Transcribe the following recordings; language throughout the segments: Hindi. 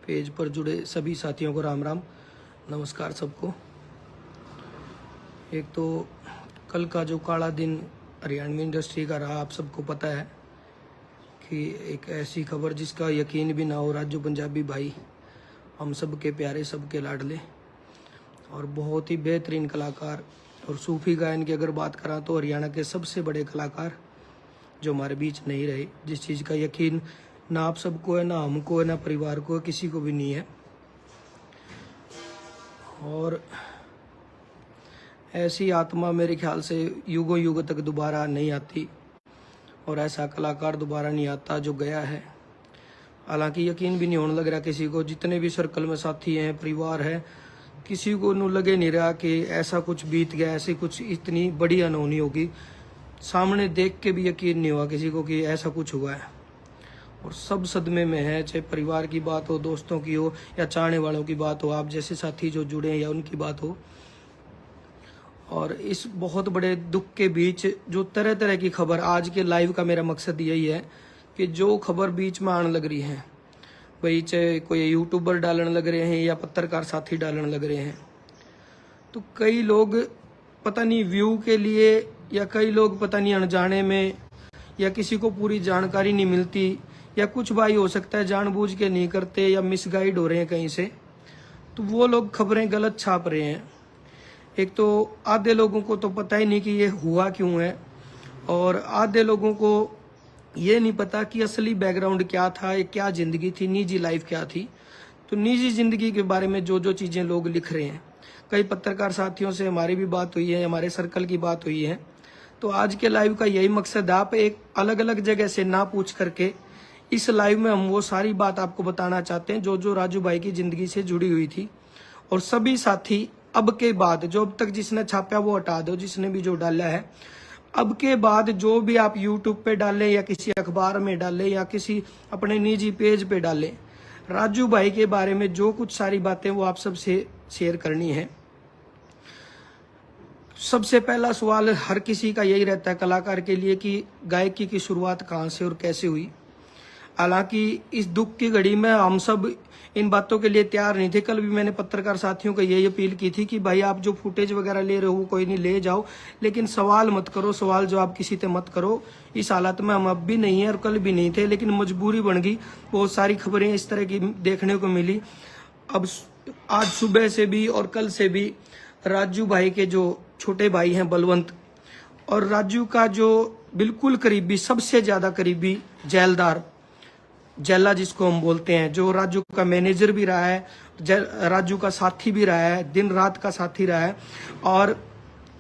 पेज पर जुड़े सभी साथियों को राम राम, नमस्कार सबको। एक तो कल का जो काला दिन हरियाणवी इंडस्ट्री का रहा, आप सबको पता है कि एक ऐसी खबर जिसका यकीन भी ना हो। राजू पंजाबी भाई, हम सब के प्यारे, सबके लाडले और बहुत ही बेहतरीन कलाकार, और सूफी गायन की अगर बात करा तो हरियाणा के सबसे बड़े कलाकार जो हमारे बीच नहीं रहे, जिस चीज़ का यकीन ना आप सबको है, ना हमको है, ना परिवार को है, किसी को भी नहीं है। और ऐसी आत्मा मेरे ख्याल से युगों युग तक दोबारा नहीं आती, और ऐसा कलाकार दोबारा नहीं आता जो गया है। हालांकि यकीन भी नहीं होने लग रहा किसी को, जितने भी सर्कल में साथी हैं, परिवार है, किसी को न लगे नहीं रहा कि ऐसा कुछ बीत गया, ऐसी कुछ इतनी बड़ी अनहोनी होगी। सामने देख के भी यकीन नहीं हुआ किसी को कि ऐसा कुछ हुआ है, और सब सदमे में है। चाहे परिवार की बात हो, दोस्तों की हो, या चाहने वालों की बात हो, आप जैसे साथी जो जुड़े हैं या उनकी बात हो। और इस बहुत बड़े दुख के बीच जो तरह तरह की खबर, आज के लाइव का मेरा मकसद यही है कि जो खबर बीच में आने लग रही है, भाई चाहे कोई यूट्यूबर डालने लग रहे हैं या पत्रकार साथी डालने लग रहे हैं, तो कई लोग पता नहीं व्यू के लिए, या कई लोग पता नहीं अनजाने में, या किसी को पूरी जानकारी नहीं मिलती, या कुछ भाई हो सकता है जानबूझ के नहीं करते या मिसगाइड हो रहे हैं कहीं से, तो वो लोग खबरें गलत छाप रहे हैं। एक तो आधे लोगों को तो पता ही नहीं कि ये हुआ क्यों है, और आधे लोगों को ये नहीं पता कि असली बैकग्राउंड क्या था, ये क्या जिंदगी थी, निजी लाइफ क्या थी। तो निजी जिंदगी के बारे में जो जो चीजें लोग लिख रहे हैं, कई पत्रकार साथियों से हमारी भी बात हुई है, हमारे सर्कल की बात हुई है। तो आज के लाइव का यही मकसद, आप एक अलग अलग जगह से ना पूछ करके इस लाइव में हम वो सारी बात आपको बताना चाहते हैं जो जो राजू भाई की जिंदगी से जुड़ी हुई थी। और सभी साथी अब के बाद, जो अब तक जिसने छापा वो हटा दो, जिसने भी जो डाला है, अब के बाद जो भी आप यूट्यूब पे डालें या किसी अखबार में डालें या किसी अपने निजी पेज पे डालें, राजू भाई के बारे में जो कुछ सारी बातें वो आप सबसे शेयर करनी है। सबसे पहला सवाल हर किसी का यही रहता है कलाकार के लिए कि गायकी की शुरुआत कहाँ से और कैसे हुई। हालांकि इस दुख की घड़ी में हम सब इन बातों के लिए तैयार नहीं थे। कल भी मैंने पत्रकार साथियों को यही अपील की थी कि भाई आप जो फुटेज वगैरह ले रहे हो कोई नहीं, ले जाओ, लेकिन सवाल मत करो, सवाल जवाब किसी से मत करो। इस हालत में हम अब भी नहीं है और कल भी नहीं थे, लेकिन मजबूरी बन गई। बहुत सारी खबरें इस तरह की देखने को मिली। अब आज सुबह से भी और कल से भी राजू भाई के जो छोटे भाई हैं बलवंत, और राजू का जो बिल्कुल करीबी, सबसे ज्यादा करीबी जैलदार, जैला जिसको हम बोलते हैं, जो राजू का मैनेजर भी रहा है, राजू का साथी भी रहा है, दिन रात का साथी रहा है, और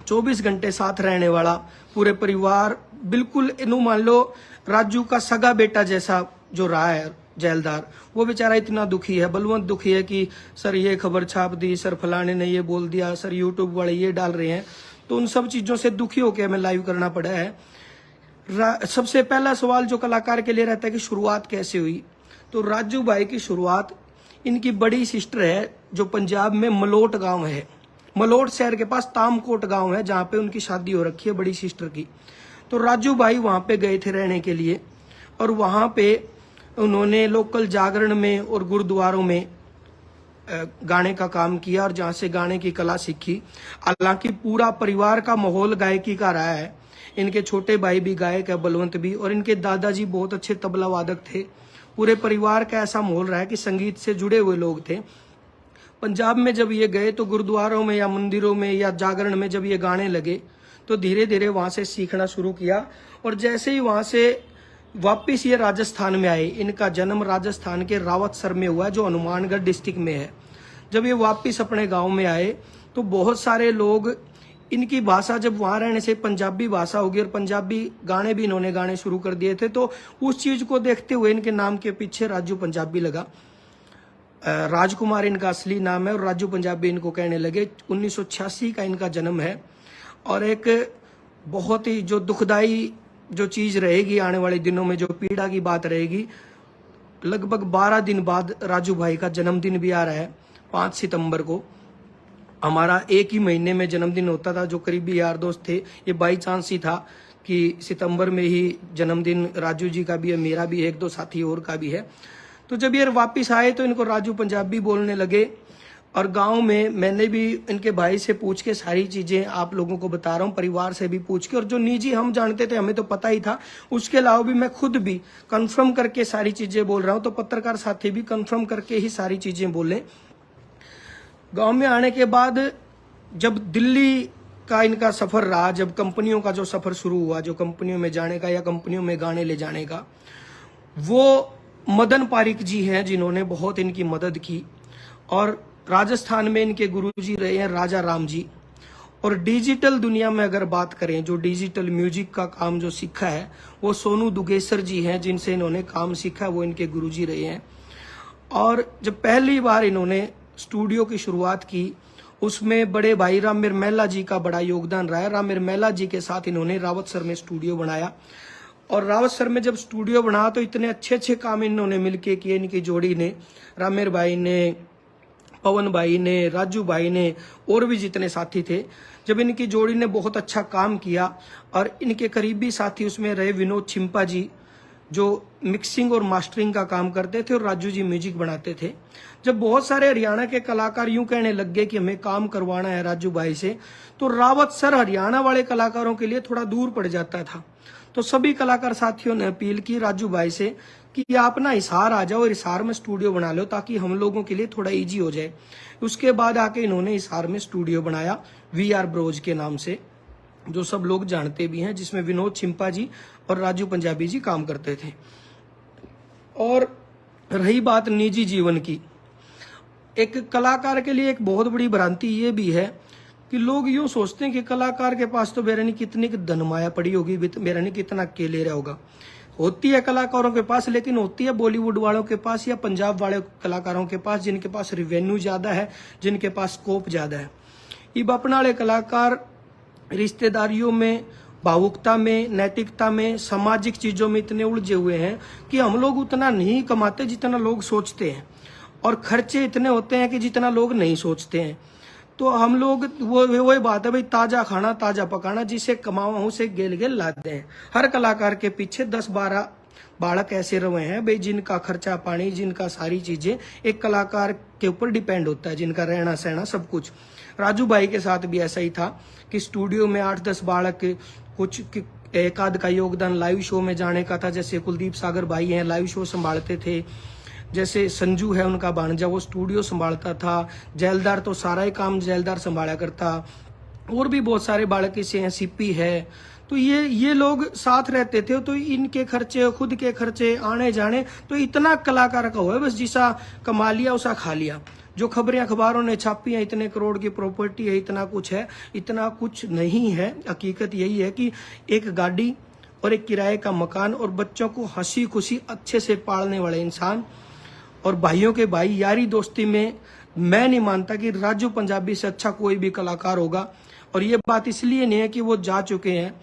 24 घंटे साथ रहने वाला, पूरे परिवार बिल्कुल इनू मान लो राजू का सगा बेटा जैसा जो रहा है जैलदार, वो बेचारा इतना दुखी है। बलवंत दुखी है कि सर ये खबर छाप दी, सर फलाने ने ये बोल दिया, सर यूट्यूब वाले ये डाल रहे हैं। तो उन सब चीजों से दुखी होकर हमें लाइव करना पड़ा है। सबसे पहला सवाल जो कलाकार के लिए रहता है कि शुरुआत कैसे हुई, तो राजू भाई की शुरुआत, इनकी बड़ी सिस्टर है जो पंजाब में मलोट गांव है, मलोट शहर के पास तामकोट गांव है, जहां पे उनकी शादी हो रखी है बड़ी सिस्टर की। तो राजू भाई वहां पे गए थे रहने के लिए, और वहां पे उन्होंने लोकल जागरण में और गुरुद्वारों में गाने का काम किया, और जहां से गाने की कला सीखी। हालांकि पूरा परिवार का माहौल गायकी का रहा है। इनके छोटे भाई भी गायक है, बलवंत भी, और इनके दादाजी बहुत अच्छे तबला वादक थे। पूरे परिवार का ऐसा माहौल रहा है कि संगीत से जुड़े हुए लोग थे। पंजाब में जब ये गए तो गुरुद्वारों में या मंदिरों में या जागरण में जब ये गाने लगे तो धीरे धीरे वहां से सीखना शुरू किया। और जैसे ही वहां से वापिस ये राजस्थान में आए, इनका जन्म राजस्थान के रावतसर में हुआ जो हनुमानगढ़ डिस्ट्रिक्ट में है। जब ये वापिस अपने गांव में आए तो बहुत सारे लोग, इनकी भाषा जब वहां रहने से पंजाबी भाषा होगी और पंजाबी गाने भी इन्होंने गाने शुरू कर दिए थे, तो उस चीज को देखते हुए इनके नाम के पीछे राजू पंजाबी लगा। राजकुमार इनका असली नाम है और राजू पंजाबी इनको कहने लगे। 1986 का इनका जन्म है। और एक बहुत ही जो दुखदाई जो चीज रहेगी आने वाले दिनों में, जो पीड़ा की बात रहेगी, लगभग 12 दिन बाद राजू भाई का जन्मदिन भी आ रहा है। 5 सितंबर को हमारा एक ही महीने में जन्मदिन होता था। जो करीबी यार दोस्त थे, ये बाई चांस ही था कि सितंबर में ही जन्मदिन राजू जी का भी है, मेरा भी है, एक दो साथी और का भी है। तो जब ये वापिस आए तो इनको राजू पंजाबी बोलने लगे। और गांव में मैंने भी इनके भाई से पूछ के सारी चीजें आप लोगों को बता रहा हूँ, परिवार से भी पूछ के, और जो निजी हम जानते थे हमें तो पता ही था, उसके अलावा भी मैं खुद भी कंफर्म करके सारी चीजें बोल रहा हूँ। तो पत्रकार साथी भी कंफर्म करके ही सारी चीजें बोले। गांव में आने के बाद जब दिल्ली का इनका सफर रहा, जब कंपनियों का जो सफर शुरू हुआ, जो कंपनियों में जाने का या कंपनियों में गाने ले जाने का, वो मदन पारिक जी हैं जिन्होंने बहुत इनकी मदद की। और राजस्थान में इनके गुरुजी रहे हैं राजा राम जी। और डिजिटल दुनिया में अगर बात करें, जो डिजिटल म्यूजिक का काम जो सीखा है वो सोनू दुगेसर जी हैं, जिनसे इन्होंने काम सीखा, वो इनके गुरुजी रहे हैं। और जब पहली बार इन्होंने स्टूडियो की शुरुआत की, उसमें बड़े भाई राम मिर्मैला जी का बड़ा योगदान रहा है। राम मिर्मैला जी के साथ इन्होंने रावतसर में स्टूडियो बनाया। और रावतसर में जब स्टूडियो बना तो इतने अच्छे अच्छे काम इन्होंने मिलके किए, इनकी जोड़ी ने, रामेर भाई ने, पवन भाई ने, राजू भाई ने, और भी जितने साथी थे, जब इनकी जोड़ी ने बहुत अच्छा काम किया। और इनके करीबी साथी उसमें रहे विनोद छिंपा जी, जो मिक्सिंग और मास्टरिंग का काम करते थे, और राजू जी म्यूजिक बनाते थे। जब बहुत सारे हरियाणा के कलाकार यूं कहने लग गए कि हमें काम करवाना है राजू भाई से, तो रावतसर हरियाणा वाले कलाकारों के लिए थोड़ा दूर पड़ जाता था। तो सभी कलाकार साथियों ने अपील की राजू भाई से कि आप ना हिसार आ जाओ और हिसार में स्टूडियो बना लो, ताकि हम लोगों के लिए थोड़ा इजी हो जाए। उसके बाद आके इन्होंने हिसार में स्टूडियो बनाया VR ब्रोज के नाम से, जो सब लोग जानते भी हैं, जिसमें विनोद छिंपा जी और राजू पंजाबी जी काम करते थे। और रही बात निजी जीवन की, एक कलाकार के लिए एक बहुत बड़ी भ्रांति ये भी है कि लोग यूं सोचते हैं कि कलाकार के पास तो मेरा नहीं कितनी धनमाया पड़ी होगी, मेरा नहीं कितना अकेले रहा होगा। होती है कलाकारों के पास, लेकिन होती है बॉलीवुड वालों के पास या पंजाब वाले कलाकारों के पास, जिनके पास रिवेन्यू ज्यादा है, जिनके पास स्कोप ज्यादा है। इब अपने वाले कलाकार रिश्तेदारियों में, भावुकता में, नैतिकता में, सामाजिक चीजों में इतने उलझे हुए हैं कि हम लोग उतना नहीं कमाते जितना लोग सोचते हैं, और खर्चे इतने होते हैं कि जितना लोग नहीं सोचते हैं। तो हम लोग वो बात है भाई, ताजा खाना ताजा पकाना, जिसे कमावा उसे गेल गेल लाते हैं। हर कलाकार के पीछे 10-12 बालक ऐसे रहे हैं भाई, जिनका खर्चा पानी, जिनका सारी चीजें एक कलाकार के ऊपर डिपेंड होता है, जिनका रहना सहना सब कुछ। राजू भाई के साथ भी ऐसा ही था कि स्टूडियो में 8-10 बालक, कुछ एक आध का योगदान लाइव शो में जाने का था। जैसे कुलदीप सागर भाई हैं, लाइव शो संभालते थे। जैसे संजू है उनका भांजा, वो स्टूडियो संभालता था। जैलदार तो सारा ही काम जैलदार संभाला करता। और भी बहुत सारे बालक इसे हैं, सीपी है। तो ये लोग साथ रहते थे। तो इनके खर्चे, खुद के खर्चे, आने जाने, तो इतना कलाकार का हुआ बस, जिसा कमा लिया उसा खा लिया। जो खबरें अखबारों ने छापी हैं, इतने करोड़ की प्रॉपर्टी है, इतना कुछ है, इतना कुछ नहीं है। हकीकत यही है कि एक गाड़ी और एक किराए का मकान और बच्चों को हंसी खुशी अच्छे से पालने वाले इंसान, और भाइयों के भाई, यारी दोस्ती में मैं नहीं मानता कि राजू पंजाबी से अच्छा कोई भी कलाकार होगा। और ये बात इसलिए नहीं है कि वो जा चुके हैं,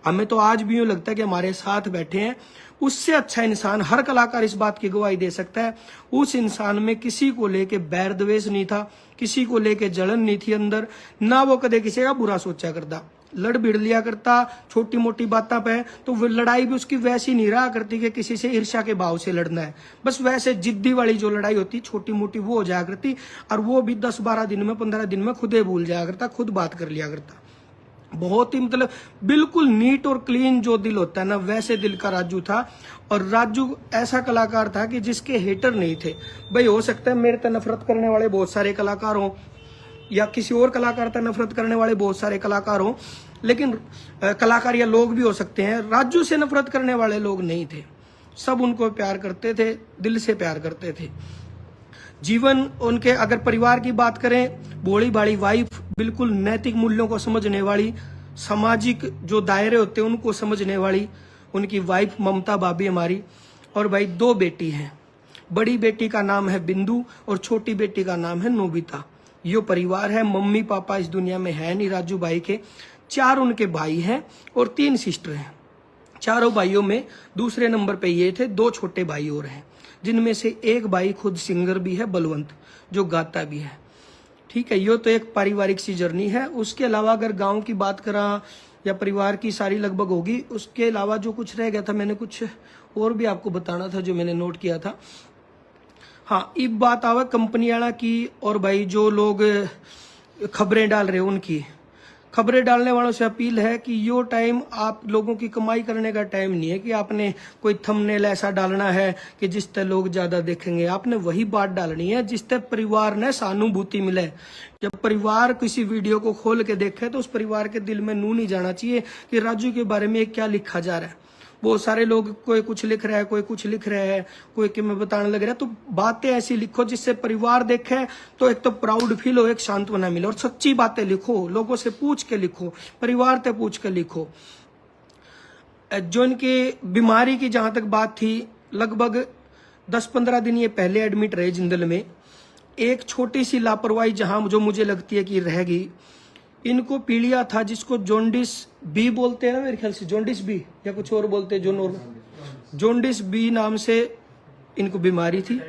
हमें तो आज भी यूं लगता है कि हमारे साथ बैठे हैं। उससे अच्छा इंसान, हर कलाकार इस बात की गवाही दे सकता है, उस इंसान में किसी को लेके बैर द्वेष नहीं था, किसी को लेके जलन नहीं थी अंदर, ना वो कदे किसी का बुरा सोचा करता। लड़ भिड़ लिया करता छोटी मोटी बातों पे, तो वो लड़ाई भी उसकी वैसी नहीं रहा करती कि किसी से ईर्ष्या के भाव से लड़ना है। बस वैसे जिद्दी वाली जो लड़ाई होती छोटी मोटी, वो हो जाया करती। और वो भी 10-12 दिन में, 15 दिन में खुद ही भूल जाया करता, खुद बात कर लिया करता। बहुत ही मतलब बिल्कुल नीट और क्लीन जो दिल होता है ना, वैसे दिल का राजू था। और राजू ऐसा कलाकार था कि जिसके हेटर नहीं थे। भाई हो सकता है मेरे तक नफरत करने वाले बहुत सारे कलाकार हों, या किसी और कलाकार तक नफरत करने वाले बहुत सारे कलाकार हों, लेकिन कलाकार या लोग भी हो सकते हैं, राजू से नफरत करने वाले लोग नहीं थे। सब उनको प्यार करते थे, दिल से प्यार करते थे। जीवन उनके, अगर परिवार की बात करें, भोली भाली वाइफ, बिल्कुल नैतिक मूल्यों को समझने वाली, सामाजिक जो दायरे होते हैं उनको समझने वाली उनकी वाइफ ममता भाभी हमारी। और भाई 2 बेटी हैं, बड़ी बेटी का नाम है बिंदु और छोटी बेटी का नाम है नोबिता। यो परिवार है। मम्मी पापा इस दुनिया में है नहीं राजू भाई के। 4 उनके भाई हैं और 3 सिस्टर हैं। चारों भाइयों में दूसरे नंबर पे ये थे, 2 छोटे भाई और हैं, जिनमें से एक भाई खुद सिंगर भी है, बलवंत, जो गाता भी है। ठीक है, ये तो एक पारिवारिक सी जर्नी है। उसके अलावा अगर गांव की बात करा या परिवार की सारी लगभग होगी। उसके अलावा जो कुछ रह गया था, मैंने कुछ और भी आपको बताना था जो मैंने नोट किया था। हाँ, इब बात आवे कंपनी वाला की और भाई जो लोग खबरें डाल रहे उनकी। खबरें डालने वालों से अपील है कि यो टाइम आप लोगों की कमाई करने का टाइम नहीं है कि आपने कोई थंबनेल ऐसा डालना है कि जिससे लोग ज्यादा देखेंगे। आपने वही बात डालनी है जिससे परिवार ने सहानुभूति मिले। जब परिवार किसी वीडियो को खोल के देखे तो उस परिवार के दिल में नू नहीं जाना चाहिए कि राजू के बारे में क्या लिखा जा रहा है। बहुत सारे लोग कोई कुछ लिख रहा है, कोई कुछ लिख रहा है, कोई कि मैं बताने लग रहा है। तो बातें ऐसी लिखो जिससे परिवार देखे तो एक तो प्राउड फील हो, एक सांत्वना मिले। और सच्ची बातें लिखो, लोगों से पूछ के लिखो, परिवार से पूछ के लिखो। जो इनकी बीमारी की जहां तक बात थी, लगभग 10-15 दिन ये पहले एडमिट रहे जिंदल में। एक छोटी सी लापरवाही जहां जो मुझे लगती है कि रहेगी, इनको पीलिया था जिसको जॉन्डिस बी बोलते हैं ना, मेरे ख्याल से जॉन्डिस बी या कुछ और बोलते हैं, जो नॉर्मल जॉन्डिस बी नाम से इनको बीमारी थी,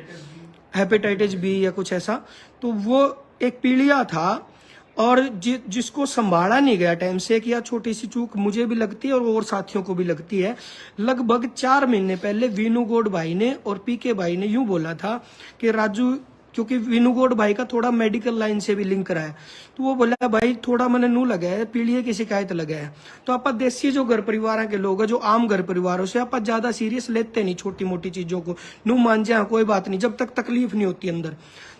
हेपेटाइटिस बी या कुछ ऐसा। तो वो एक पीलिया था और जिसको संभाला नहीं गया टाइम से। कि छोटी सी चूक मुझे भी लगती है और साथियों को भी लगती है। लगभग 4 महीने पहले वीनूगौड़ भाई ने और पीके भाई ने यूं बोला था कि राजू, क्योंकि वीनूगौड़ भाई का थोड़ा मेडिकल लाइन से भी लिंक रहा है, तो वो बोला भाई थोड़ा मैंने नू लगा है, पीलिए की शिकायत लगा है। तो आप देसी जो घर परिवार के लोग हैं, जो आम घर परिवारों से आप ज्यादा सीरियस लेते नहीं छोटी मोटी चीजों को। नू मान जाए कोई बात नहीं, जब तक तकलीफ नहीं होती अंदर।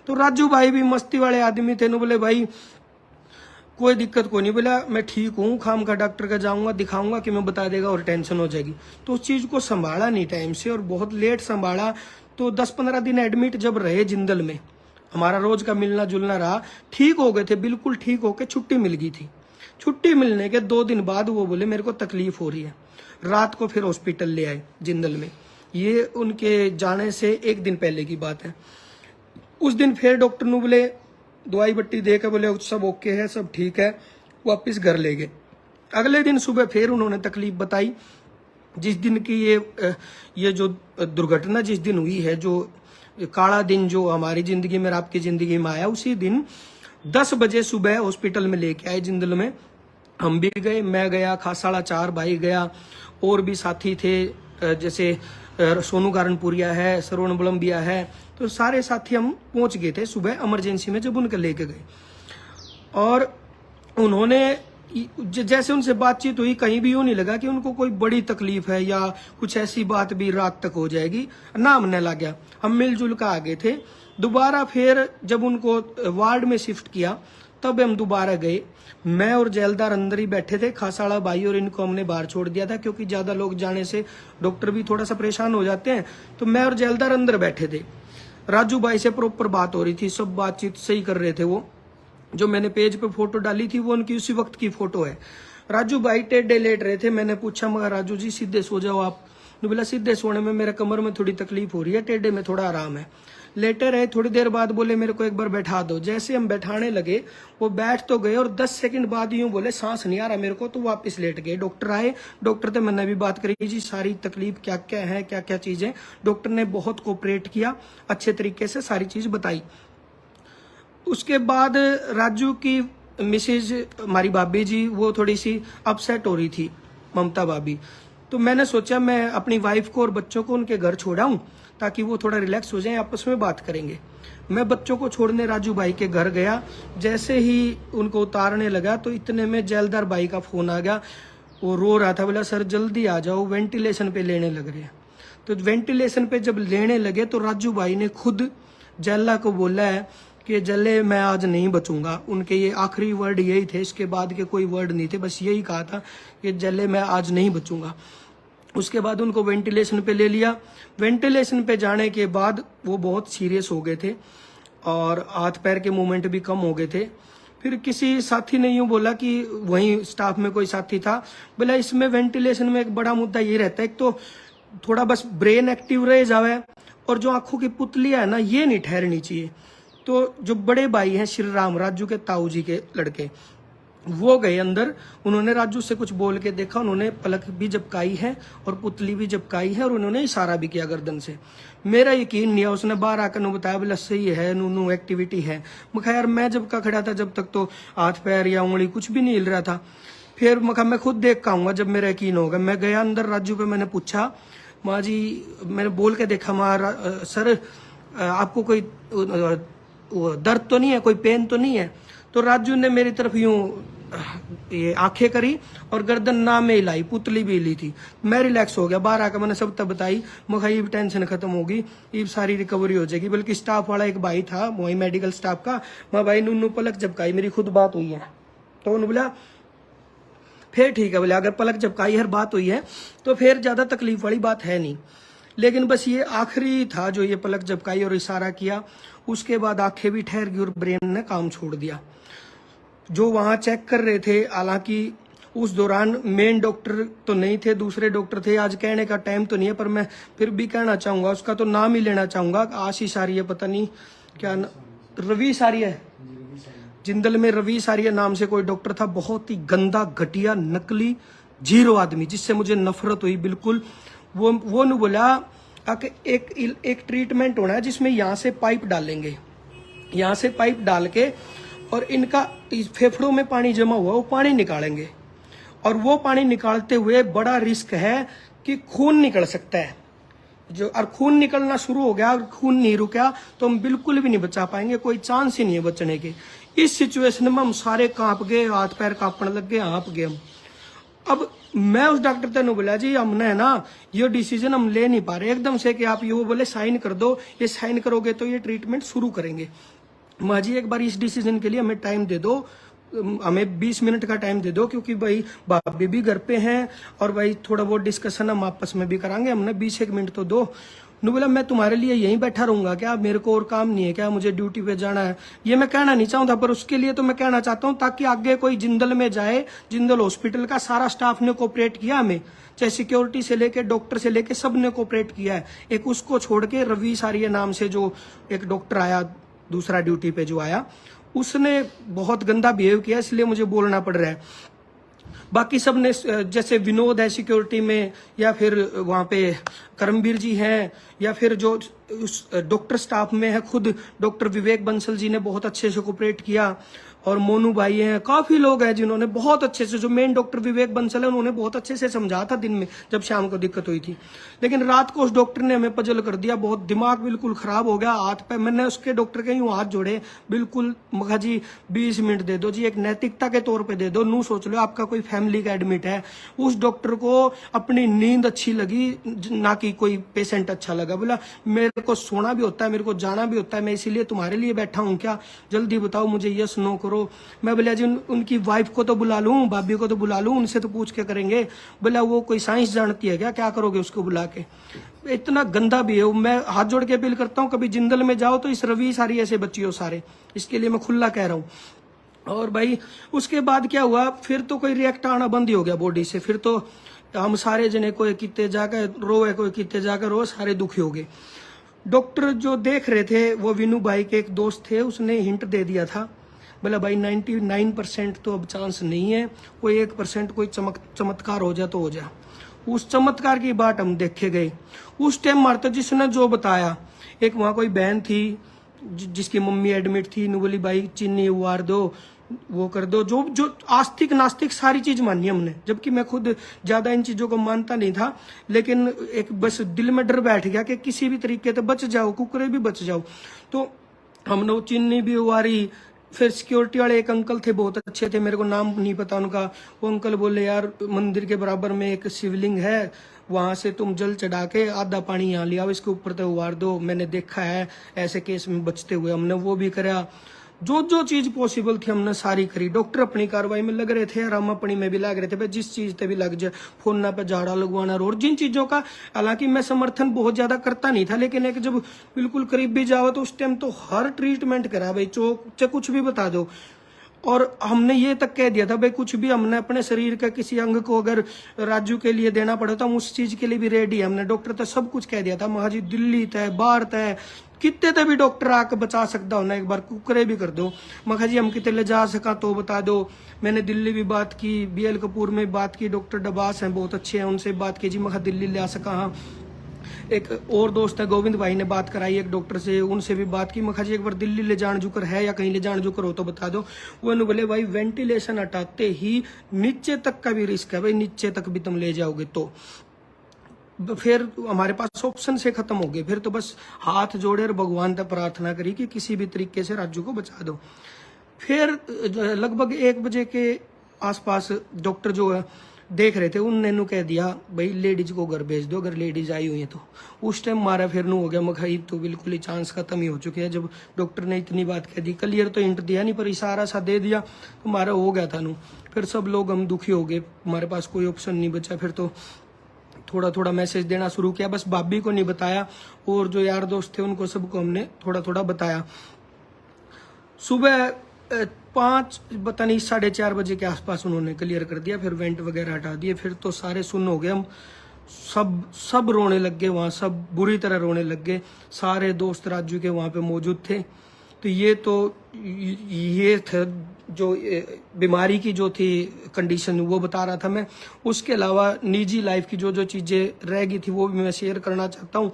तो राजू भाई भी मस्ती वाले आदमी थे। नु बोले भाई कोई दिक्कत को नहीं, बोला मैं ठीक हूँ, खाम का डॉक्टर का जाऊंगा, दिखाऊंगा कि मैं बता देगा और टेंशन हो जाएगी। तो उस चीज को संभाला नहीं टाइम से और बहुत लेट संभाला। तो 10-15 दिन एडमिट जब रहे जिंदल में, हमारा रोज का मिलना जुलना रहा, ठीक हो गए थे, बिल्कुल ठीक होके छुट्टी मिल गई थी। छुट्टी मिलने के 2 दिन बाद वो बोले मेरे को तकलीफ हो रही है। रात को फिर हॉस्पिटल ले आए जिंदल में। ये उनके जाने से 1 दिन पहले की बात है। उस दिन फिर डॉक्टर ने बोले दवाई बट्टी दे के बोले सब ओके है, सब ठीक है, वापिस घर ले गए। अगले दिन सुबह फिर उन्होंने तकलीफ बताई। जिस दिन की ये जो दुर्घटना जिस दिन हुई है, जो काला दिन जो हमारी जिंदगी में, आपकी जिंदगी में आया, उसी दिन 10 बजे सुबह हॉस्पिटल में लेके आए जिंदल में। हम भी गए, मैं गया, खासाड़ा 4 भाई गया, और भी साथी थे, जैसे सोनू गारनपुरिया है, श्रवण बलम्बिया है। तो सारे साथी हम पहुंच गए थे सुबह इमरजेंसी में जब उनके लेके गए। और उन्होंने जैसे उनसे बातचीत हुई, कहीं भी यूं नहीं लगा कि उनको कोई बड़ी तकलीफ है या कुछ ऐसी बात भी रात तक हो जाएगी, ना हमने लग गया। हम मिलजुल कर आ गए थे। दोबारा फिर जब उनको वार्ड में शिफ्ट किया तब हम दोबारा गए। मैं और जेलदार अंदर ही बैठे थे, खासाड़ा भाई और इनको हमने बाहर छोड़ दिया था, क्योंकि ज्यादा लोग जाने से डॉक्टर भी थोड़ा सा परेशान हो जाते हैं। तो मैं और जेलदार अंदर बैठे थे। राजू भाई से प्रॉपर बात हो रही थी, सब बातचीत सही कर रहे थे। वो जो मैंने पेज पे फोटो डाली थी वो उनकी उसी वक्त की फोटो है। राजू भाई टेढ़े लेट रहे थे। मैंने पूछा मगर राजू जी सीधे सो जाओ आप। बोला सीधे सोने में मेरे कमर में थोड़ी तकलीफ हो रही है, टेढ़े में थोड़ा आराम है। लेटे रहे, थोड़ी देर बाद बोले मेरे को एक बार बैठा दो। जैसे हम बैठाने लगे वो बैठ तो गए और 10 सेकंड बाद यूं बोले सांस नहीं आ रहा मेरे को, तो वापस लेट गए। डॉक्टर आए, डॉक्टर से मैंने भी बात करी जी सारी तकलीफ क्या क्या है, क्या क्या चीजें। डॉक्टर ने बहुत कोऑपरेट किया, अच्छे तरीके से सारी चीज बताई। उसके बाद राजू की मिसेज हमारी भाभी जी, वो थोड़ी सी अपसेट हो रही थी, ममता भाभी। तो मैंने सोचा मैं अपनी वाइफ को और बच्चों को उनके घर छोड़ाऊं ताकि वो थोड़ा रिलैक्स हो जाएं, आपस में बात करेंगे। मैं बच्चों को छोड़ने राजू भाई के घर गया। जैसे ही उनको उतारने लगा तो इतने में जेलदार भाई का फोन आ गया। वो रो रहा था, बोला सर जल्दी आ जाओ, वेंटिलेशन पे लेने लग रहे हैं। तो वेंटिलेशन पे जब लेने लगे तो राजू भाई ने खुद जेला को बोला है कि जल्ले मैं आज नहीं बचूंगा। उनके ये आखिरी वर्ड यही थे, इसके बाद के कोई वर्ड नहीं थे, बस यही कहा था कि जल्ले मैं आज नहीं बचूंगा। उसके बाद उनको वेंटिलेशन पे ले लिया। वेंटिलेशन पे जाने के बाद वो बहुत सीरियस हो गए थे और हाथ पैर के मूवमेंट भी कम हो गए थे। फिर किसी साथी ने यूं बोला कि वहीं स्टाफ में कोई साथी था, बोला इसमें वेंटिलेशन में एक बड़ा मुद्दा ये रहता है, एक तो थोड़ा बस ब्रेन एक्टिव रह जावे और जो आंखों की पुतलियां है ना ये नहीं ठहरनी चाहिए। तो जो बड़े भाई हैं श्री राम, राजू के ताऊ जी के लड़के, वो गए अंदर। उन्होंने राजू से कुछ बोल के देखा, उन्होंने पलक भी झपकाई है और पुतली भी झपकाई है और उन्होंने इशारा भी किया गर्दन से। मेरा यकीन नहीं है। उसने बाहर आकर बताया बोला सही है, नू एक्टिविटी है। मैं यार मैं जब का खड़ा था जब तक तो हाथ पैर या उंगली कुछ भी नहीं हिल रहा था। फिर मैं खुद देख के आऊंगा जब मेरा यकीन होगा। मैं गया अंदर, राजू पे मैंने पूछा माँ जी, मैंने बोल के देखा माँ सर आपको कोई दर्द तो नहीं है, कोई पेन तो नहीं है? तो राजू ने मेरी तरफ यूं ये आंखें करी और गर्दन ना में हिलाई, पुतली भी हिली थी। मैं रिलैक्स हो गया। बाहर आकर मैंने सब तब बताई, मैं ये टेंशन खत्म होगी, ये सारी रिकवरी हो जाएगी। बल्कि स्टाफ वाला एक भाई था वही मेडिकल स्टाफ का, मैं भाई नुन्नू पलक झपकाई, मेरी खुद बात हुई है। तो उन्होंने बोला फिर ठीक है, बोले अगर पलक झपकाई हर बात हुई है तो फिर ज्यादा तकलीफ वाली बात है नहीं। लेकिन बस ये आखिरी था जो ये पलक झपकाई और इशारा किया, उसके बाद आंखें भी ठहर गई और ब्रेन ने काम छोड़ दिया। जो वहां चेक कर रहे थे, हालांकि उस दौरान मेन डॉक्टर तो नहीं थे, दूसरे डॉक्टर थे। आज कहने का टाइम तो नहीं है, पर मैं फिर भी कहना चाहूंगा, उसका तो नाम ही लेना चाहूंगा। आशीष आर्य, पता नहीं क्या रवि सारिया, जिंदल में रवि सारिया नाम से कोई डॉक्टर था। बहुत ही गंदा, घटिया, नकली, जीरो आदमी, जिससे मुझे नफरत हुई बिल्कुल। वो ने बोला कि एक ट्रीटमेंट होना है जिसमें यहाँ से पाइप डालेंगे, यहाँ से पाइप डाल के और इनका फेफड़ों में पानी जमा हुआ वो पानी निकालेंगे, और वो पानी निकालते हुए बड़ा रिस्क है कि खून निकल सकता है। जो और खून निकलना शुरू हो गया और खून नहीं रुका तो हम बिल्कुल भी नहीं बचा पाएंगे, कोई चांस ही नहीं है बचने के। इस सिचुएशन में हम सारे कांप गए, हाथ पैर कांपने लग गए, हाँप गए हम। अब मैं उस डॉक्टर से बोला, जी हमने है ना ये डिसीजन हम ले नहीं पा रहे एकदम से कि आप ये, वो बोले साइन कर दो, ये साइन करोगे तो ये ट्रीटमेंट शुरू करेंगे। माँ जी एक बार इस डिसीजन के लिए हमें टाइम दे दो, हमें 20 मिनट का टाइम दे दो, क्योंकि भाई भाभी भी घर पे हैं और भाई थोड़ा बहुत डिस्कशन हम आपस में भी करांगे, हमने 20 मिनट तो दो। ने बोला मैं तुम्हारे लिए यहीं बैठा रहूंगा क्या, मेरे को और काम नहीं है क्या, मुझे ड्यूटी पे जाना है। ये मैं कहना नहीं चाहता, पर उसके लिए तो मैं कहना चाहता हूँ ताकि आगे कोई जिंदल में जाए, जिंदल हॉस्पिटल का सारा स्टाफ ने कोऑपरेट किया हमें, चाहे सिक्योरिटी से लेके डॉक्टर से लेके सब ने कोऑपरेट किया है। एक उसको छोड़ के रवि सारिया नाम से जो एक डॉक्टर आया दूसरा ड्यूटी पे जो आया, उसने बहुत गंदा बिहेव किया, इसलिए मुझे बोलना पड़ रहा है। बाकी सब ने, जैसे विनोद है सिक्योरिटी में, या फिर वहाँ पे करमवीर जी हैं, या फिर जो उस डॉक्टर स्टाफ में है खुद डॉक्टर विवेक बंसल जी ने बहुत अच्छे से कोऑपरेट किया, और मोनू भाई हैं, काफी लोग हैं जिन्होंने बहुत अच्छे से, जो मेन डॉक्टर विवेक बंसल है उन्होंने बहुत अच्छे से समझा था दिन में जब शाम को दिक्कत हुई थी। लेकिन रात को उस डॉक्टर ने हमें पजल कर दिया, बहुत दिमाग बिल्कुल खराब हो गया। हाथ पे मैंने उसके डॉक्टर के यूं हाथ जोड़े, बिल्कुल मखा जी 20 मिनट दे दो जी, एक नैतिकता के तौर पर दे दो, नू सोच लो आपका कोई फैमिली का एडमिट है। उस डॉक्टर को अपनी नींद अच्छी लगी, ना कि कोई पेशेंट अच्छा लगा। बोला मेरे को सोना भी होता है, मेरे को जाना भी होता है, मैं इसीलिए तुम्हारे लिए बैठा हूँ क्या, जल्दी बताओ मुझे, यस नो करो। मैं बोला जी उनकी वाइफ को तो बुला लूं, भाभी को तो बुला लूं, उनसे तो पूछ के करेंगे। बोला वो कोई साइंस जानती है क्या करोगे उसको बुला के। इतना गंदा भी है। मैं हाथ जोड़ के अपील करता हूँ कभी जिंदल में जाओ तो इस रवि सारी ऐसे बच्चियों सारे, इसके लिए मैं खुला कह रहा हूँ। और भाई उसके बाद क्या हुआ, फिर तो कोई रिएक्ट आना बंद ही हो गया बॉडी से। फिर तो हम सारे जने कोई कितने जाकर रोए, कोई कितने जाकर रो, सारे दुखी हो गए। डॉक्टर जो देख रहे थे वो विनू भाई के एक दोस्त थे, उसने हिंट दे दिया था, बोला भाई 99% तो अब चांस नहीं है, कोई 1% कोई चमत्कार हो जाए तो हो जाए। उस चमत्कार की बात हम देखे गए। उस टाइम मारता जिसने जो बताया, एक वहाँ कोई बहन थी जिसकी मम्मी एडमिट थी, नु बोली भाई चीनी उबार दो, वो कर दो, जो आस्तिक नास्तिक सारी चीज मानी हमने, जबकि मैं खुद ज्यादा इन चीजों को मानता नहीं था। लेकिन एक बस दिल में डर बैठ गया कि किसी भी तरीके से बच जाओ, कुकरे भी बच जाओ। तो हमने वो चीनी भी उबारी। फिर सिक्योरिटी वाले एक अंकल थे, बहुत अच्छे थे, मेरे को नाम नहीं पता उनका। वो अंकल बोले यार मंदिर के बराबर में एक शिवलिंग है, वहां से तुम जल चढ़ा के आधा पानी यहाँ लिया, इसके ऊपर तो उबार दो, मैंने देखा है ऐसे केस में बचते हुए। हमने वो भी करा, जो चीज पॉसिबल थी हमने सारी करी। डॉक्टर अपनी कार्रवाई में लग रहे थे और हम अपनी में भी लग रहे थे, भाई जिस चीज पे भी लग जाए, फोन पे झाड़ा लगवाना और जिन चीजों का, हालांकि मैं समर्थन बहुत ज्यादा करता नहीं था, लेकिन एक जब बिल्कुल करीब भी जाओ तो उस टाइम तो हर ट्रीटमेंट करा भाई, चाहे कुछ भी बता दो। और हमने ये तक कह दिया था भाई कुछ भी हमने अपने शरीर का किसी अंग को अगर राजू के लिए देना पड़ा तो हम उस चीज के लिए भी रेडी है। हमने डॉक्टर तक सब कुछ कह दिया था, महाजी दिल्ली तय बाहर तय कितने तक भी डॉक्टर आके बचा सकता हो ना, एक बार कुकरे भी कर दो। मखा जी हम कितने ले जा सका तो बता दो। मैंने दिल्ली भी बात की, BL कपूर में बात की, डॉक्टर डबास हैं बहुत अच्छे हैं, उनसे बात की जी, मखा दिल्ली ले आ सका। हाँ एक और दोस्त है गोविंद भाई ने बात कराई एक डॉक्टर से, उनसे भी बात की। मखा जी एक बार दिल्ली ले जान जुकर है या कहीं ले जान जुकर हो तो बता दो। वो बोले भाई वेंटिलेशन हटाते ही नीचे तक का भी रिस्क है भाई, नीचे तक भी तुम ले जाओगे तो। फिर हमारे पास ऑप्शन से खत्म हो गए। फिर तो बस हाथ जोड़े और भगवान तक प्रार्थना करी कि किसी भी तरीके से राजू को बचा दो। फिर लगभग 1 बजे के आसपास डॉक्टर जो है देख रहे थे, उनने नु कह दिया भाई लेडीज को घर भेज दो, अगर लेडीज आई हुई है तो। उस टाइम मारा फिर नु हो गया मखाई, तो बिल्कुल ही चांस खत्म ही हो चुके हैं। जब डॉक्टर ने इतनी बात कह दी, क्लियर तो इंट दिया नहीं पर इशारा सा दे दिया, तो मारा हो गया था नु। फिर सब लोग हम दुखी हो गए, हमारे पास कोई ऑप्शन नहीं बचा। फिर तो थोड़ा थोड़ा मैसेज देना शुरू किया, बस भाभी को नहीं बताया, और जो यार दोस्त थे उनको सबको हमने थोड़ा थोड़ा बताया। सुबह 5 पता नहीं 4:30 बजे के आसपास उन्होंने क्लियर कर दिया। फिर वेंट वगैरह हटा दिए। फिर तो सारे सुन्न हो गए हम, सब रोने लग गए वहाँ, सब बुरी तरह रोने लग गए। सारे दोस्त राजू के वहाँ पे मौजूद थे। तो ये था जो बीमारी की जो थी कंडीशन, वो बता रहा था मैं। उसके अलावा निजी लाइफ की जो जो चीज़ें रह गई थी वो भी मैं शेयर करना चाहता हूँ।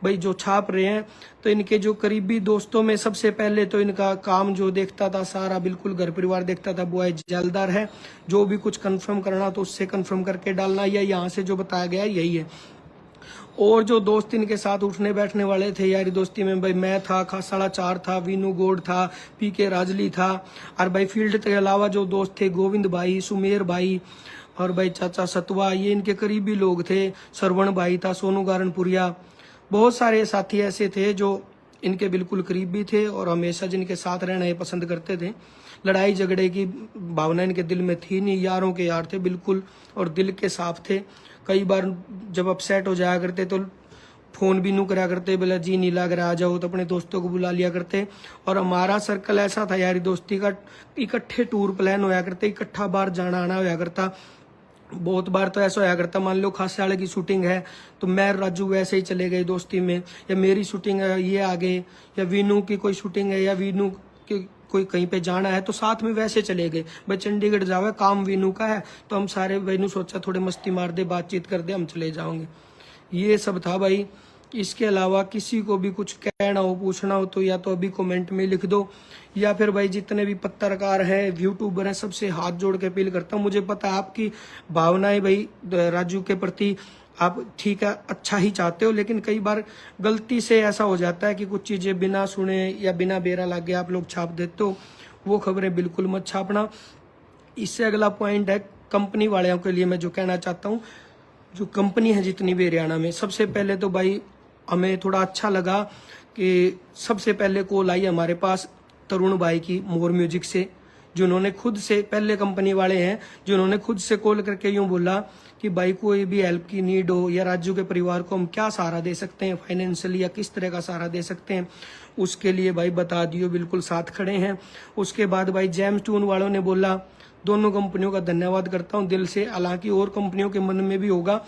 भाई जो छाप रहे हैं, तो इनके जो करीबी दोस्तों में सबसे पहले तो इनका काम जो देखता था सारा, बिल्कुल घर परिवार देखता था, वो है जलदार है। जो भी कुछ कंफर्म करना तो उससे कंफर्म करके डालना, या यहाँ से जो बताया गया यही है। और जो दोस्त इनके साथ उठने बैठने वाले थे यारी दोस्ती में, भाई मैं था, खासाड़ा 4 था, वीनू गोड था, पीके राजली था, और भाई फील्ड के अलावा जो दोस्त थे गोविंद भाई, सुमेर भाई, और भाई चाचा सतवा, ये इनके करीबी लोग थे। सरवण भाई था, सोनू गारनपुरिया, बहुत सारे साथी ऐसे थे जो इनके बिल्कुल करीबी थे और हमेशा जिनके साथ रहना ये पसंद करते थे। लड़ाई झगड़े की भावना इनके दिल में थी नहीं, यारों के यार थे बिल्कुल, और दिल के साफ थे। कई बार जब अपसेट हो जाया करते तो फोन भी नू करा करते, बोला जी नहीं लग रहा आ जाओ, तो अपने दोस्तों को बुला लिया करते। और हमारा सर्कल ऐसा था यारी दोस्ती का, इकट्ठे टूर प्लान होया करते, इकट्ठा बार जाना आना होया करता। बहुत बार तो ऐसा होया करता, मान लो खासे वाले की शूटिंग है तो मैं राजू वैसे ही चले गए दोस्ती में, या मेरी शूटिंग है ये आ गए, या वीनू की कोई शूटिंग है या वीनू की कोई कहीं पे जाना है तो साथ में वैसे चले गए। भाई चंडीगढ़ जावे, काम वीनू का है तो हम सारे, वीनू सोचा थोड़े मस्ती मार दे, बातचीत कर दे, हम चले जाओगे। ये सब था भाई। इसके अलावा किसी को भी कुछ कहना हो, पूछना हो, तो या तो अभी कमेंट में लिख दो, या फिर भाई जितने भी पत्रकार हैं, यूट्यूबर हैं, सबसे हाथ जोड़ के अपील करता हूँ। मुझे पता है आपकी भावनाएं भाई राजू के प्रति, आप ठीक है अच्छा ही चाहते हो, लेकिन कई बार गलती से ऐसा हो जाता है कि कुछ चीजें बिना सुने या बिना बेरा लागे आप लोग छाप देते हो। वो खबरें बिल्कुल मत छापना। इससे अगला पॉइंट है कंपनी वालों के लिए मैं जो कहना चाहता हूँ। जो कंपनी है जितनी भी हरियाणा में, सबसे पहले तो भाई हमें थोड़ा अच्छा लगा कि सबसे पहले कॉल आई हमारे पास तरुण भाई की मोर म्यूजिक से, जिन्होंने खुद से, पहले कंपनी वाले हैं जिन्होंने खुद से कॉल करके यूं बोला कि भाई कोई भी हेल्प की नीड हो या राजू के परिवार को हम क्या सहारा दे सकते हैं फाइनेंशियली, या किस तरह का सहारा दे सकते हैं, उसके लिए भाई बता दियो, बिल्कुल साथ खड़े हैं। उसके बाद भाई जेम्स ट्यून वालों ने बोला, दोनों कंपनियों का धन्यवाद करता हूँ दिल से। हालांकि और कंपनियों के मन में भी होगा,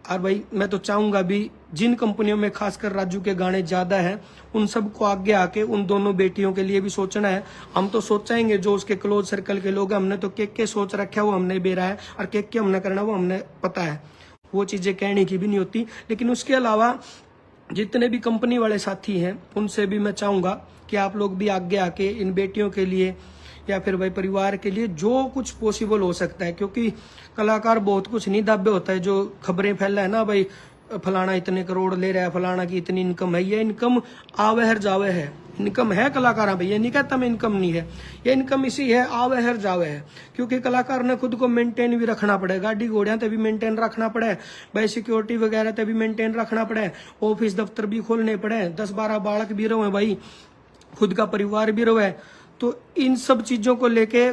और भाई मैं तो चाहूंगा भी जिन कंपनियों में खासकर राजू के गाने ज्यादा हैं उन सबको आगे आके उन दोनों बेटियों के लिए भी सोचना है। हम तो सोचेंगे जो उसके क्लोज सर्कल के लोग हैं, हमने तो के सोच रखा है वो हमने बेरा है, और के हमने करना वो हमने पता है, वो चीजें कहने की भी नहीं होती। लेकिन उसके अलावा जितने भी कंपनी वाले साथी हैं उनसे भी मैं चाहूंगा कि आप लोग भी आगे आके इन बेटियों के लिए या फिर भाई परिवार के लिए जो कुछ पॉसिबल हो सकता है, क्योंकि कलाकार बहुत कुछ नहीं दाबे होता है। जो खबरें फैला है ना भाई, फलाना इतने करोड़ ले रहा है, फलाना की इतनी इनकम है, ये इनकम आवे हर जावे है, इनकम है कलाकार भाई, ये नहीं कहता मैं इनकम नहीं है, ये इनकम इसी है आवे हर जावे है। क्योंकि कलाकार ने खुद को मेंटेन भी रखना पड़े, गाड़ी घोड़ियां तभी मेंटेन रखना पड़े, भाई सिक्योरिटी वगैरह तभी मेंटेन रखना पड़े, ऑफिस दफ्तर भी खोलने पड़े, 10-12 बालक भी रहो भाई, खुद का परिवार भी रहे। तो इन सब चीजों को लेके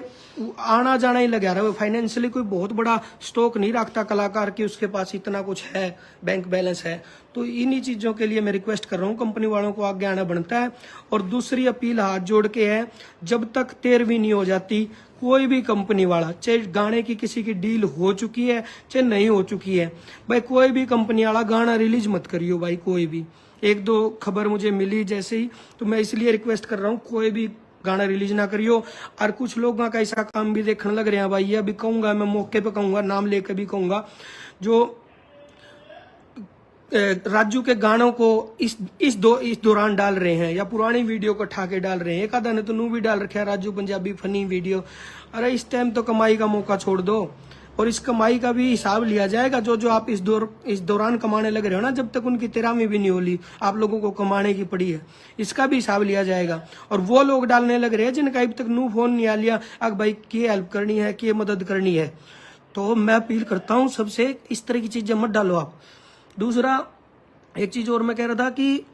आना जाना ही लगा रहा है। फाइनेंशियली कोई बहुत बड़ा स्टॉक नहीं रखता कलाकार की उसके पास इतना कुछ है, बैंक बैलेंस है। तो इन्हीं चीजों के लिए मैं रिक्वेस्ट कर रहा हूँ, कंपनी वालों को आगे आना बनता है। और दूसरी अपील हाथ जोड़ के है, जब तक 13वीं नहीं हो जाती कोई भी कंपनी वाला, चाहे गाने की किसी की डील हो चुकी है चाहे नहीं हो चुकी है, भाई कोई भी कंपनी वाला गाना रिलीज मत करियो भाई। कोई भी 1-2 खबर मुझे मिली जैसे ही, तो मैं इसलिए रिक्वेस्ट कर रहा हूँ कोई भी गाना रिलीज ना करियो। और कुछ लोगों का ऐसा काम भी देखने लग रहे हैं भाई, ये अभी कहूंगा मैं, मौके पे कहूंगा, नाम लेकर भी कहूंगा, जो राजू के गानों को इस दौरान डाल रहे हैं या पुरानी वीडियो को उठा के डाल रहे हैं। एक आधा ने तो नू भी डाल रखा है राजू पंजाबी फनी वीडियो। अरे इस टाइम तो कमाई का मौका छोड़ दो और इस कमाई का भी हिसाब लिया जाएगा। जो जो आप इस दौरान कमाने लग रहे हो ना, जब तक उनकी 13वीं भी नहीं होली, आप लोगों को कमाने की पड़ी है, इसका भी हिसाब लिया जाएगा। और वो लोग डालने लग रहे हैं जिनका अभी तक नू फोन नहीं आ लिया, अग भाई की हेल्प करनी है, की मदद करनी है। तो मैं अपील करता हूँ सबसे, इस तरह की चीजें मत डालो आप। दूसरा एक चीज और मैं कह रहा था कि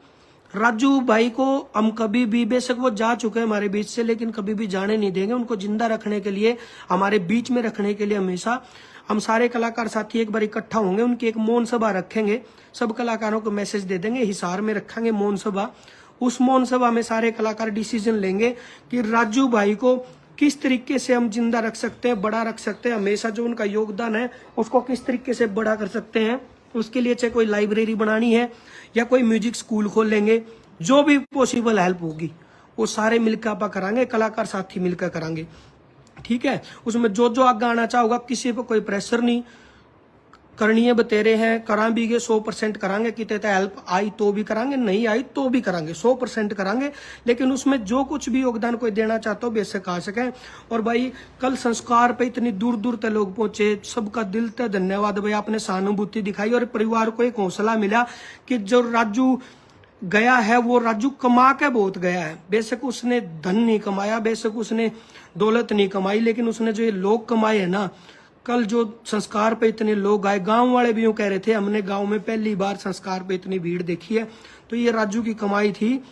राजू भाई को हम कभी भी, बेशक वो जा चुके हैं हमारे बीच से, लेकिन कभी भी जाने नहीं देंगे। उनको जिंदा रखने के लिए, हमारे बीच में रखने के लिए हमेशा हम सारे कलाकार साथी एक बार इकट्ठा होंगे, उनकी एक मौन सभा रखेंगे। सब कलाकारों को मैसेज दे देंगे, हिसार में रखेंगे मौन सभा। उस मौन सभा में सारे कलाकार डिसीजन लेंगे कि राजू भाई को किस तरीके से हम जिंदा रख सकते हैं, बड़ा रख सकते हैं। हमेशा जो उनका योगदान है उसको किस तरीके से बड़ा कर सकते हैं। उसके लिए चाहे कोई लाइब्रेरी बनानी है या कोई म्यूजिक स्कूल खोल लेंगे, जो भी पॉसिबल हेल्प होगी वो सारे मिलकर आप करांगे, कलाकार साथी मिलकर करांगे, ठीक है। उसमें जो जो आगे आना चाहोगा, किसी पर कोई प्रेशर नहीं, करनी है बतेरे हैं, करा भी 100% करांगे। कितने हेल्प आई तो भी करांगे, नहीं आई तो भी करांगे, 100% करांगे। लेकिन उसमें जो कुछ भी योगदान कोई देना चाहता हो बेशक आ सके। और भाई कल संस्कार पे इतनी दूर दूर तक लोग पहुंचे, सबका दिल से धन्यवाद भाई, आपने सहानुभूति दिखाई और परिवार को एक हौसला मिला कि जो राजू गया है वो राजू कमा के बहुत गया है। बेशक उसने धन नहीं कमाया, बेशक उसने दौलत नहीं कमाई, लेकिन उसने जो ये लोग कमाए है ना, कल जो संस्कार पे इतने लोग आए, गांव वाले भी यूं कह रहे थे हमने गांव में पहली बार संस्कार पे इतनी भीड़ देखी है, तो ये राजू की कमाई थी।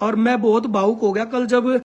और मैं बहुत भावुक हो गया कल जब